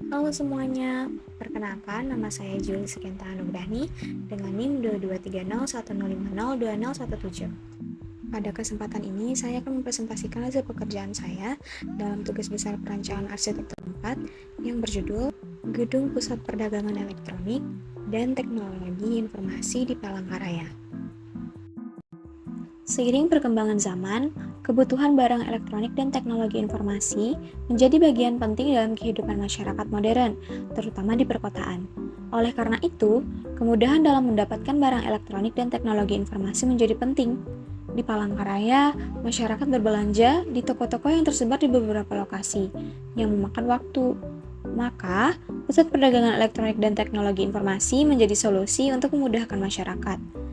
Halo semuanya, perkenalkan nama saya Juli Sekenta Anugrahni dengan NIM 223010502017. Pada kesempatan ini, saya akan mempresentasikan hasil pekerjaan saya dalam tugas besar perancangan arsitektur 4 yang berjudul Gedung Pusat Perdagangan Elektronik dan Teknologi Informasi di Palangkaraya. Seiring perkembangan zaman, kebutuhan barang elektronik dan teknologi informasi menjadi bagian penting dalam kehidupan masyarakat modern, terutama di perkotaan. Oleh karena itu, kemudahan dalam mendapatkan barang elektronik dan teknologi informasi menjadi penting. Di Palangkaraya, masyarakat berbelanja di toko-toko yang tersebar di beberapa lokasi, yang memakan waktu. Maka, pusat perdagangan elektronik dan teknologi informasi menjadi solusi untuk memudahkan masyarakat.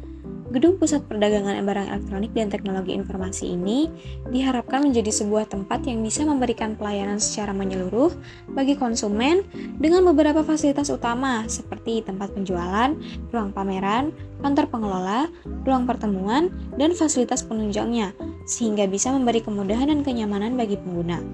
Gedung Pusat Perdagangan Barang Elektronik dan Teknologi Informasi ini diharapkan menjadi sebuah tempat yang bisa memberikan pelayanan secara menyeluruh bagi konsumen dengan beberapa fasilitas utama seperti tempat penjualan, ruang pameran, kantor pengelola, ruang pertemuan, dan fasilitas penunjangnya, sehingga bisa memberi kemudahan dan kenyamanan bagi pengguna.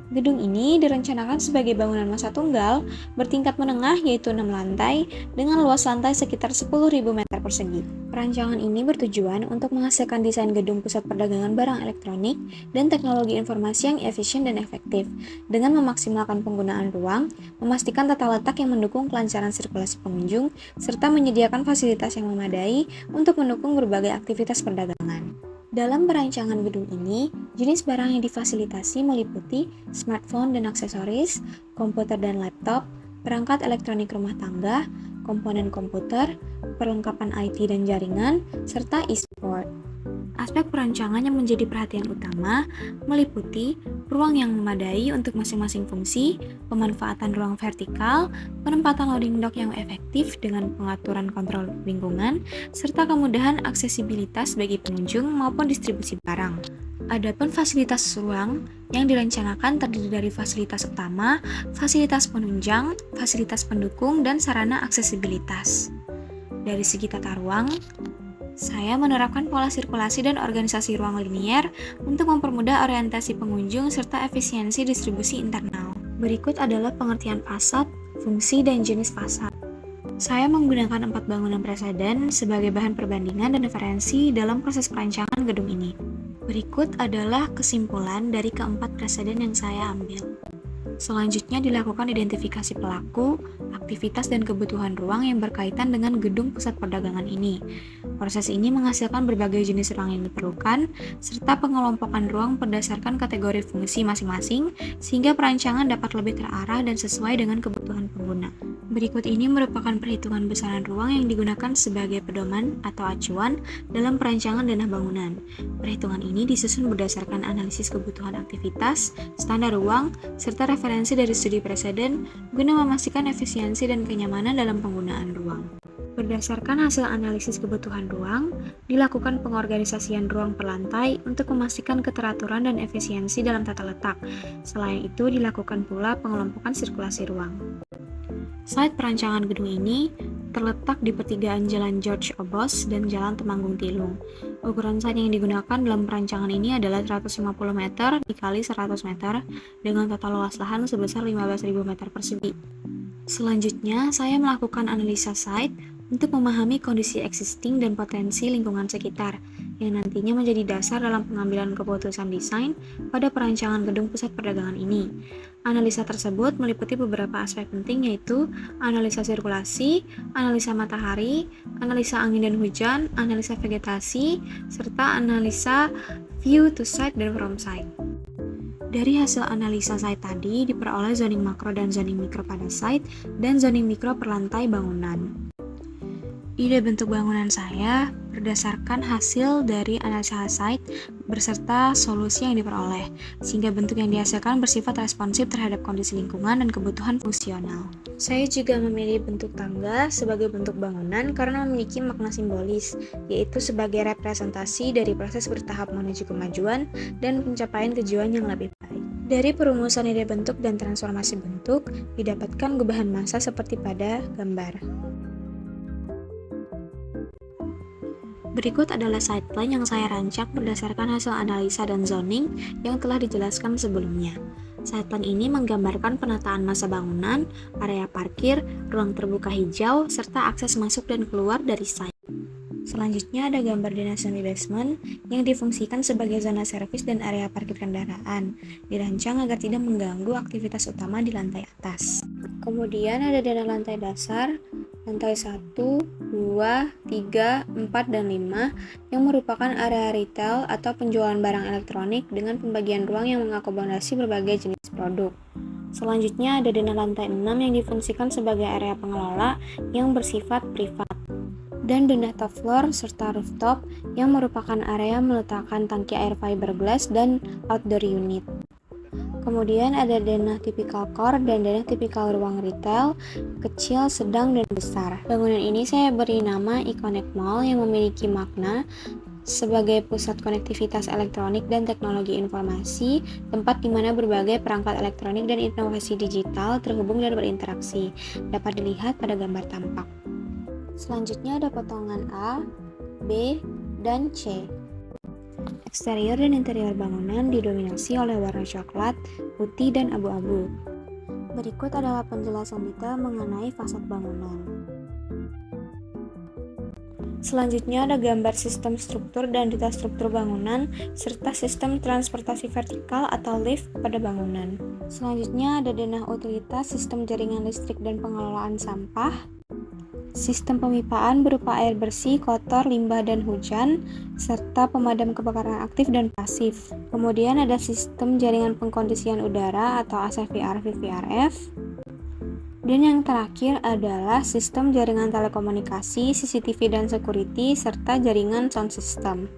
Gedung ini direncanakan sebagai bangunan masa tunggal bertingkat menengah yaitu 6 lantai dengan luas lantai sekitar 10.000 meter persegi. Perancangan ini bertujuan untuk menghasilkan desain gedung pusat perdagangan barang elektronik dan teknologi informasi yang efisien dan efektif dengan memaksimalkan penggunaan ruang, memastikan tata letak yang mendukung kelancaran sirkulasi pengunjung, serta menyediakan fasilitas yang memadai untuk mendukung berbagai aktivitas perdagangan. Dalam perancangan gedung ini, jenis barang yang difasilitasi meliputi smartphone dan aksesoris, komputer dan laptop, perangkat elektronik rumah tangga, komponen komputer, perlengkapan IT dan jaringan, serta e-sport. Aspek perancangan yang menjadi perhatian utama meliputi ruang yang memadai untuk masing-masing fungsi, pemanfaatan ruang vertikal, penempatan loading dock yang efektif dengan pengaturan kontrol lingkungan, serta kemudahan aksesibilitas bagi pengunjung maupun distribusi barang. Adapun fasilitas ruang yang direncanakan terdiri dari fasilitas utama, fasilitas penunjang, fasilitas pendukung, dan sarana aksesibilitas. Dari segi tata ruang, saya menerapkan pola sirkulasi dan organisasi ruang linier untuk mempermudah orientasi pengunjung serta efisiensi distribusi internal. Berikut adalah pengertian fasad, fungsi, dan jenis fasad. Saya menggunakan 4 bangunan preseden sebagai bahan perbandingan dan referensi dalam proses perancangan gedung ini. Berikut adalah kesimpulan dari keempat preseden yang saya ambil. Selanjutnya dilakukan identifikasi pelaku, aktivitas dan kebutuhan ruang yang berkaitan dengan gedung pusat perdagangan ini. Proses ini menghasilkan berbagai jenis ruang yang diperlukan, serta pengelompokan ruang berdasarkan kategori fungsi masing-masing, sehingga perancangan dapat lebih terarah dan sesuai dengan kebutuhan pengguna. Berikut ini merupakan perhitungan besaran ruang yang digunakan sebagai pedoman atau acuan dalam perancangan denah bangunan. Perhitungan ini disusun berdasarkan analisis kebutuhan aktivitas, standar ruang, serta referensi dari studi preseden guna memastikan efisiensi dan kenyamanan dalam penggunaan ruang. Berdasarkan hasil analisis kebutuhan ruang, dilakukan pengorganisasian ruang per lantai untuk memastikan keteraturan dan efisiensi dalam tata letak. Selain itu, dilakukan pula pengelompokan sirkulasi ruang. Site perancangan gedung ini terletak di pertigaan Jalan George Obos dan Jalan Temanggung Tilung. Ukuran site yang digunakan dalam perancangan ini adalah 150 meter dikali 100 meter dengan total luas lahan sebesar 15.000 meter persegi. Selanjutnya, saya melakukan analisa site untuk memahami kondisi existing dan potensi lingkungan sekitar, yang nantinya menjadi dasar dalam pengambilan keputusan desain pada perancangan gedung pusat perdagangan ini. Analisa tersebut meliputi beberapa aspek penting yaitu analisa sirkulasi, analisa matahari, analisa angin dan hujan, analisa vegetasi, serta analisa view to site dan from site. Dari hasil analisa site tadi diperoleh zoning makro dan zoning mikro pada site dan zoning mikro per lantai bangunan. Ide bentuk bangunan saya berdasarkan hasil dari analisa site beserta solusi yang diperoleh, sehingga bentuk yang dihasilkan bersifat responsif terhadap kondisi lingkungan dan kebutuhan fungsional. Saya juga memilih bentuk tangga sebagai bentuk bangunan karena memiliki makna simbolis, yaitu sebagai representasi dari proses bertahap menuju kemajuan dan pencapaian tujuan yang lebih baik. Dari perumusan ide bentuk dan transformasi bentuk, didapatkan gubahan massa seperti pada gambar. Berikut adalah site plan yang saya rancang berdasarkan hasil analisa dan zoning yang telah dijelaskan sebelumnya. Side plan ini menggambarkan penataan masa bangunan, area parkir, ruang terbuka hijau, serta akses masuk dan keluar dari site. Selanjutnya ada gambar dinas semi basement yang difungsikan sebagai zona servis dan area parkir kendaraan. Dirancang agar tidak mengganggu aktivitas utama di lantai atas. Kemudian ada denah lantai dasar, lantai 1, 2, 3, 4, dan 5 yang merupakan area retail atau penjualan barang elektronik dengan pembagian ruang yang mengakomodasi berbagai jenis produk. Selanjutnya ada denah lantai 6 yang difungsikan sebagai area pengelola yang bersifat privat. Dan denah top floor serta rooftop yang merupakan area meletakkan tangki air fiberglass dan outdoor unit. Kemudian ada denah tipikal core dan denah tipikal ruang retail, kecil, sedang, dan besar. Bangunan ini saya beri nama Iconic Mall yang memiliki makna sebagai pusat konektivitas elektronik dan teknologi informasi, tempat di mana berbagai perangkat elektronik dan inovasi digital terhubung dan berinteraksi. Dapat dilihat pada gambar tampak. Selanjutnya ada potongan A, B, dan C. Eksterior dan interior bangunan didominasi oleh warna coklat, putih, dan abu-abu. Berikut adalah penjelasan detail mengenai fasad bangunan. Selanjutnya ada gambar sistem struktur dan detail struktur bangunan, serta sistem transportasi vertikal atau lift pada bangunan. Selanjutnya ada denah utilitas, sistem jaringan listrik dan pengelolaan sampah, sistem pemipaan berupa air bersih, kotor, limbah, dan hujan, serta pemadam kebakaran aktif dan pasif. Kemudian ada sistem jaringan pengkondisian udara atau ACVR-VVRF. Dan yang terakhir adalah sistem jaringan telekomunikasi, CCTV dan security, serta jaringan sound system.